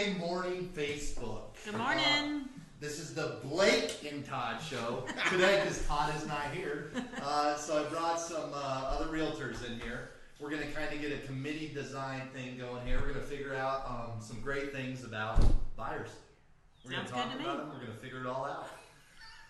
Sunday morning Facebook. Good morning. This is the Blake and Todd show today because Todd is not here. So I brought some other realtors in here. We're going to kind of get a committee design thing going here. We're going to figure out some great things about buyers. We're going to talk about them. We're going to figure it all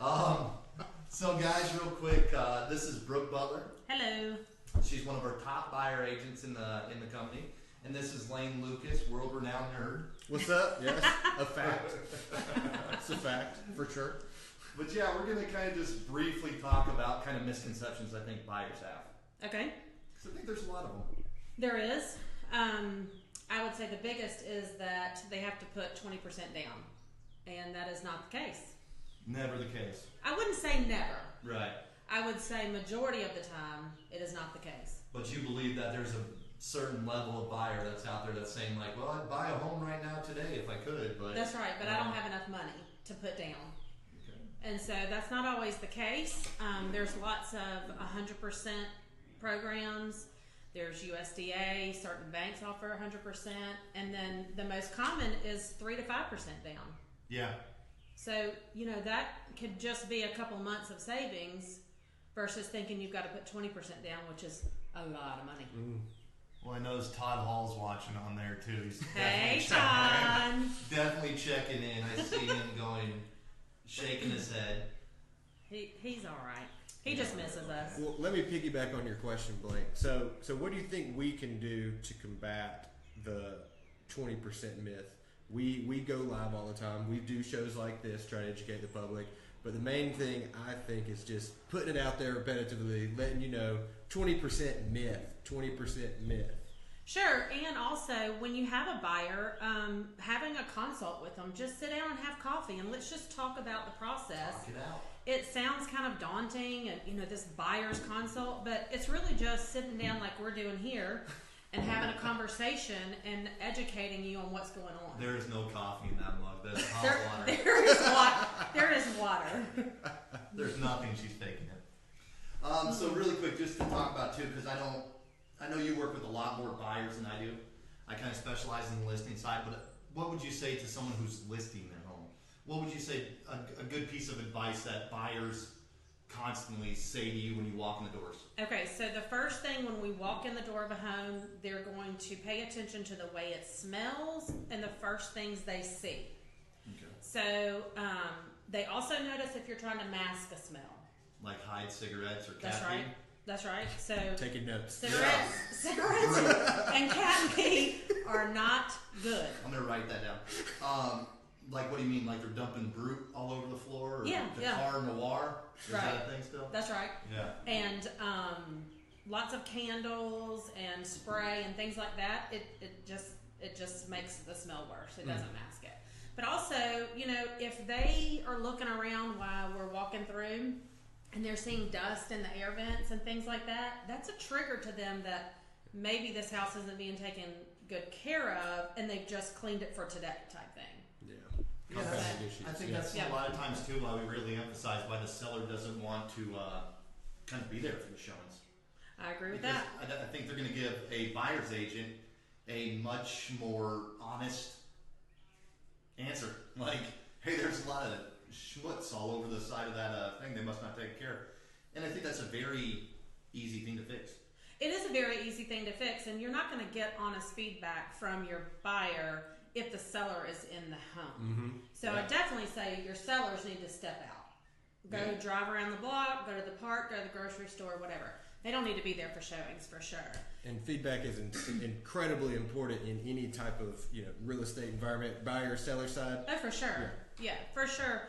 out. So guys, real quick, this is Brooke Butler. Hello. She's one of our top buyer agents in the company. And this is Lane Lucas, world-renowned nerd. What's up? Yes, a fact. It's a fact, for sure. But yeah, we're going to kind of just briefly talk about kind of misconceptions I think buyers have. Okay. Because I think there's a lot of them. There is. I would say the biggest is that they have to put 20% down. And that is not the case. Never the case. I wouldn't say never. Right. I would say majority of the time, it is not the case. But you believe that there's a certain level of buyer that's out there that's saying like, well, I'd buy a home right now today if I could, but... That's right, but I don't have enough money to put down. Okay. And so that's not always the case. There's lots of 100% programs. There's USDA, certain banks offer 100%, and then the most common is 3 to 5% down. Yeah. So, you know, that could just be a couple months of savings versus thinking you've got to put 20% down, which is a lot of money. Mm. Well, I noticed Todd Hall's watching on there too. He's hey, Todd. Definitely checking in. I see him going, shaking his head. He's all right. He just misses us. Well, let me piggyback on your question, Blake. So what do you think we can do to combat the 20% myth? We go live all the time. We do shows like this, try to educate the public. But the main thing I think is just putting it out there repetitively, letting you know 20% myth, 20% myth. Sure, and also when you have a buyer, having a consult with them, just sit down and have coffee and let's just talk about the process. Talk it out. It sounds kind of daunting, and you know, this buyer's consult, but it's really just sitting down like we're doing here and having a conversation and educating you on what's going on. There is no coffee in that mug. There's hot water. There is water. There's nothing. She's faking it. So really quick, just to talk about too, because I know you work with a lot more buyers than I do. I kind of specialize in the listing side, but what would you say to someone who's listing their home? What would you say a good piece of advice that buyers constantly say to you when you walk in the doors? Okay, so the first thing when we walk in the door of a home, they're going to pay attention to the way it smells and the first things they see. Okay. So they also notice if you're trying to mask a smell. Like hide cigarettes or caffeine? That's right. That's right. So taking notes. Cigarettes and cat pee are not good. I'm gonna write that down. Like, what do you mean? Like they're dumping brute all over the floor, or car noir? Is that a thing still? That's right. Yeah. And lots of candles and spray and things like that. It just makes the smell worse. It doesn't mask it. But also, you know, if they are looking around while we're walking through and they're seeing dust in the air vents and things like that, that's a trigger to them that maybe this house isn't being taken good care of and they've just cleaned it for today type thing. Yeah, I think that's a lot of times too why we really emphasize why the seller doesn't want to kind of be there for the showings. I agree with because that. I think they're going to give a buyer's agent a much more honest answer. Like, hey, there's a lot of schmutz all over the side of that thing. They must not take care of. And I think that's a very easy thing to fix. It is a very easy thing to fix, and you're not going to get honest feedback from your buyer if the seller is in the home. Mm-hmm. So I definitely say your sellers need to step out. Go drive around the block, go to the park, go to the grocery store, whatever. They don't need to be there for showings for sure. And feedback is incredibly important in any type of real estate environment, buyer, seller side. Oh, for sure. Yeah, for sure.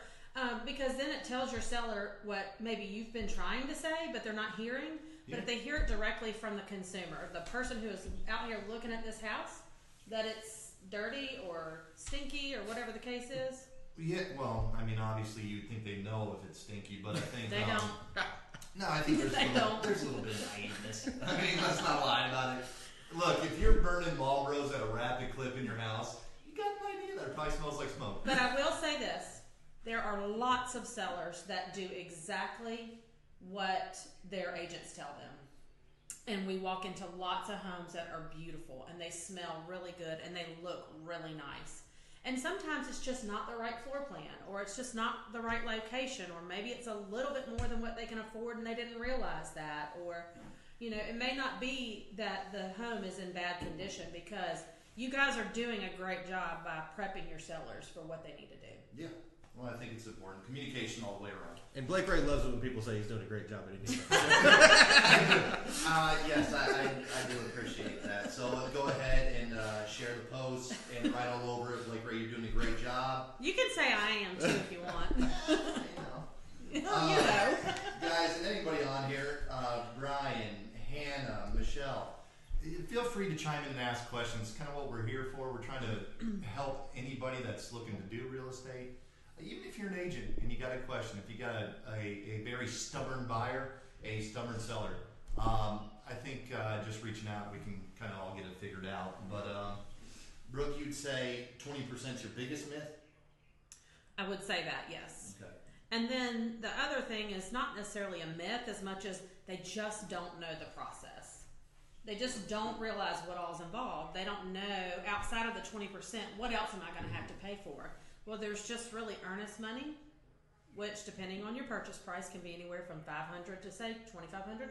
Because then it tells your seller what maybe you've been trying to say, but they're not hearing. But if they hear it directly from the consumer, the person who is out here looking at this house, that it's dirty or stinky or whatever the case is. Yeah, well, I mean, obviously you'd think they know if it's stinky, but I think they don't. No, I think there's a little bit of naiveness. I mean, let's not lie about it. Look, if you're burning Marlboros at a rapid clip in your house, you got an idea that it probably smells like smoke. But I will say this. There are lots of sellers that do exactly what their agents tell them. And we walk into lots of homes that are beautiful and they smell really good and they look really nice. And sometimes it's just not the right floor plan, or it's just not the right location, or maybe it's a little bit more than what they can afford and they didn't realize that, or, you know, it may not be that the home is in bad condition, because you guys are doing a great job by prepping your sellers for what they need to do. Yeah. Well, I think it's important. Communication all the way around. And Blake Ray loves it when people say he's doing a great job at anything. Yes, I do appreciate that. So go ahead and share the post and write all over it. Blake Ray, you're doing a great job. You can say I am too if you want. You know. You know. Guys, and anybody on here, Brian, Hannah, Michelle, feel free to chime in and ask questions. Kind of what we're here for. We're trying to help anybody that's looking to do real estate. Even if you're an agent and you got a question, if you got a very stubborn buyer, a stubborn seller, I think just reaching out, we can kind of all get it figured out. But Brooke, you'd say 20% is your biggest myth? I would say that, yes. Okay. And then the other thing is not necessarily a myth as much as they just don't know the process. They just don't realize what all's involved. They don't know, outside of the 20%, what else am I going to have to pay for? Well, there's just really earnest money, which, depending on your purchase price, can be anywhere from $500 to say $2,500.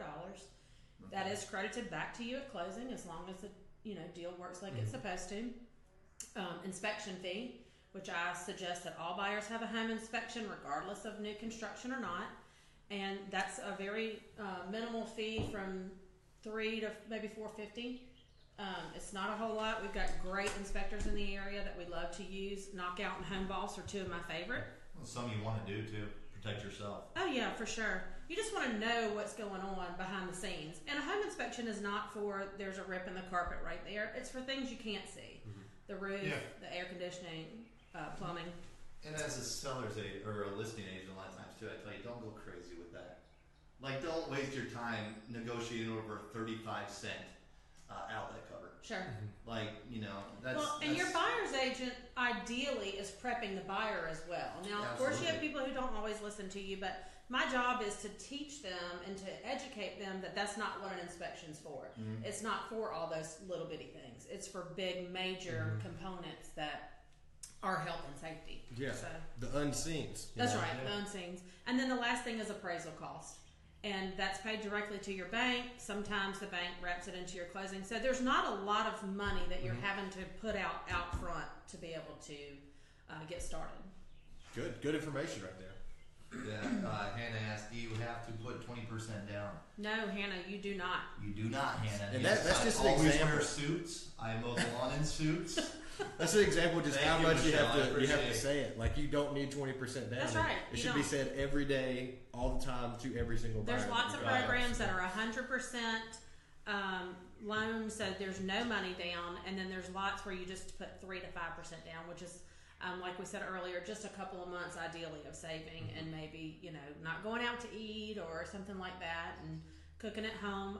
That is credited back to you at closing, as long as the deal works like it's supposed to. Inspection fee, which I suggest that all buyers have a home inspection, regardless of new construction or not, and that's a very minimal fee, from $3 to maybe $450. It's not a whole lot. We've got great inspectors in the area that we love to use. Knockout and Home Boss are two of my favorite. Well, some you want to do to protect yourself. Oh yeah, for sure. You just want to know what's going on behind the scenes. And a home inspection is not for there's a rip in the carpet right there. It's for things you can't see. The roof, the air conditioning, plumbing. And as a seller's agent or a listing agent, a lot of times too, I tell you, don't go crazy with that. Like, don't waste your time negotiating over a 35-cent outlet cover. Sure. Like, that's... Well, and your buyer's agent ideally is prepping the buyer as well. Now, of course, you have people who don't always listen to you, but my job is to teach them and to educate them that that's not what an inspection's for. It's not for all those little bitty things. It's for big, major components that are health and safety. Yeah, so, the unseens. That's right, the unseens. And then the last thing is appraisal cost. And that's paid directly to your bank. Sometimes the bank wraps it into your closing. So there's not a lot of money that you're having to put out front to be able to get started. Good information right there. Yeah, Hannah asked, do you have to put 20% down? No, Hannah, you do not. You do not, Hannah. And that's just an always example. Wear suits. I mow the lawn in suits. That's an example of just Thank how you, much Michelle. you have to say it. Like, you don't need 20% down. That's right. It You should be don't. said every day, all the time, to every single buyer. There's lots of programs that are 100% loans, so there's no money down, and then there's lots where you just put 3 to 5% down, which is, like we said earlier, just a couple of months ideally of saving, and maybe not going out to eat or something like that, and cooking at home.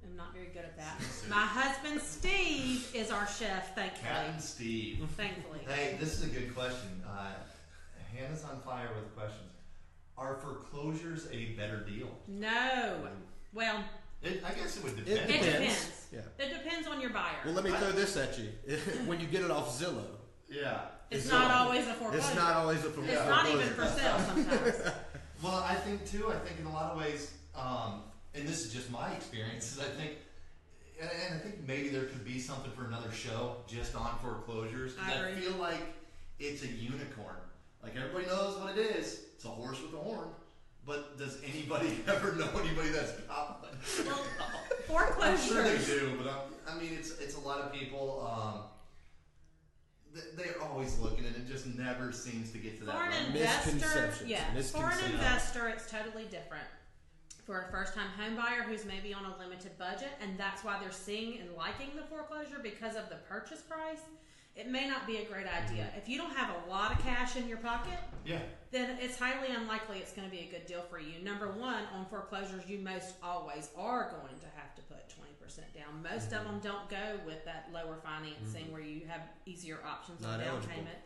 I'm not very good at that. My husband Steve is our chef, thankfully. Captain Steve. Thankfully. Hey, this is a good question. Hannah's on fire with questions. Are foreclosures a better deal? No. Well, I guess it would depend. it depends. Yeah. It depends on your buyer. Well, let me throw this at you. When you get it off Zillow, Yeah. It's not always a foreclosure. it's not always a foreclosure. It's not even for sale sometimes. Well, I think in a lot of ways, and this is just my experiences, I think, and I think maybe there could be something for another show just on foreclosures. I agree. feel like it's a unicorn. Like, everybody knows what it is. It's a horse with a horn. But does anybody ever know anybody that's got one? Well, I'm foreclosures. sure they do, but it's a lot of people. They're always looking, and it just never seems to get to that For an level. investor, Misconceptions. yeah. For an Misconceptions. investor, it's totally different. For a first-time home buyer who's maybe on a limited budget, and that's why they're seeing and liking the foreclosure because of the purchase price, it may not be a great idea. If you don't have a lot of cash in your pocket, Yeah. then it's highly unlikely it's going to be a good deal for you. Number one, on foreclosures, you most always are going to have to put 20% down. Most of them don't go with that lower financing where you have easier options on Not down eligible. payment.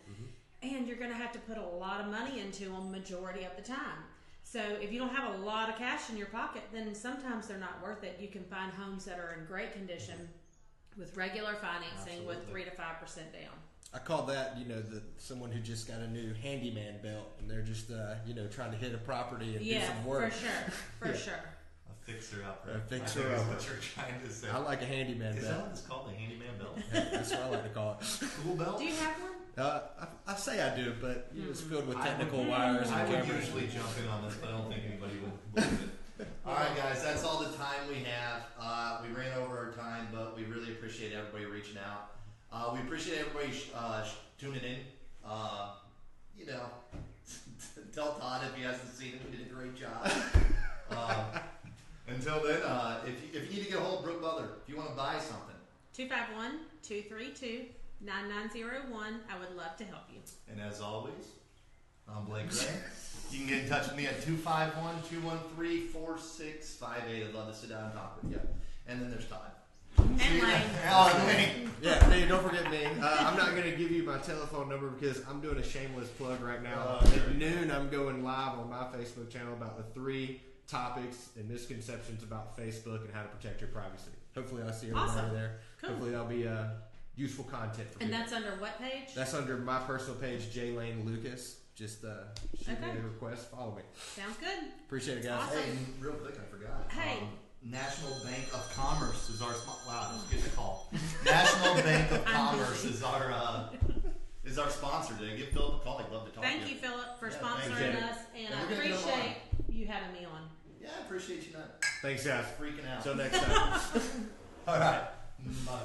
And you're going to have to put a lot of money into them majority of the time. So if you don't have a lot of cash in your pocket, then sometimes they're not worth it. You can find homes that are in great condition with regular financing with 3 to 5% down. I call that, someone who just got a new handyman belt and they're just, trying to hit a property and do some work. For sure. A fixer-upper. A fixer-upper. Is what you're trying to say. I like a handyman Is belt. that what it's called, a handyman belt? That's what I like to call it. Cool belt? Do you have one? I say I do, but it's filled with technical wires and I would cameras. usually jump in on this, but I don't think anybody would believe it. All right, guys, that's all the time we have. We ran over our time, but we really appreciate everybody reaching out. We appreciate everybody tuning in. Tell Todd if he hasn't seen it, we did a great job. Until then, if you need to get a hold of Brooke Butler, if you want to buy something, 251-232-9901. I would love to help you. and as always, I'm Blake Gray. You can get in touch with me at 251-213-4658. I'd love to sit down and talk with you. And then there's Todd. And Lane. Lane. Yeah, hey, don't forget me. I'm not going to give you my telephone number because I'm doing a shameless plug right now. At noon, I'm going live on my Facebook channel about the 3 topics and misconceptions about Facebook and how to protect your privacy. Hopefully, I'll see everybody Awesome. there. Cool. Hopefully, that'll be useful content for And people. that's under what page? That's under my personal page, J Lane Lucas. Just shoot me a request, follow me. Sounds good. Appreciate it, guys. Awesome. Hey, and real quick, I forgot. Hey. National Bank of Commerce is our wow. Just getting a call. National Bank of Commerce is our sponsor today. Give Philip a call. I'd love to talk to you. Thank you, Philip, for Yeah, sponsoring us, and I we're gonna get him appreciate you having me on. Yeah, I appreciate you not Thanks, guys. freaking out. Until next time. All right. Bye.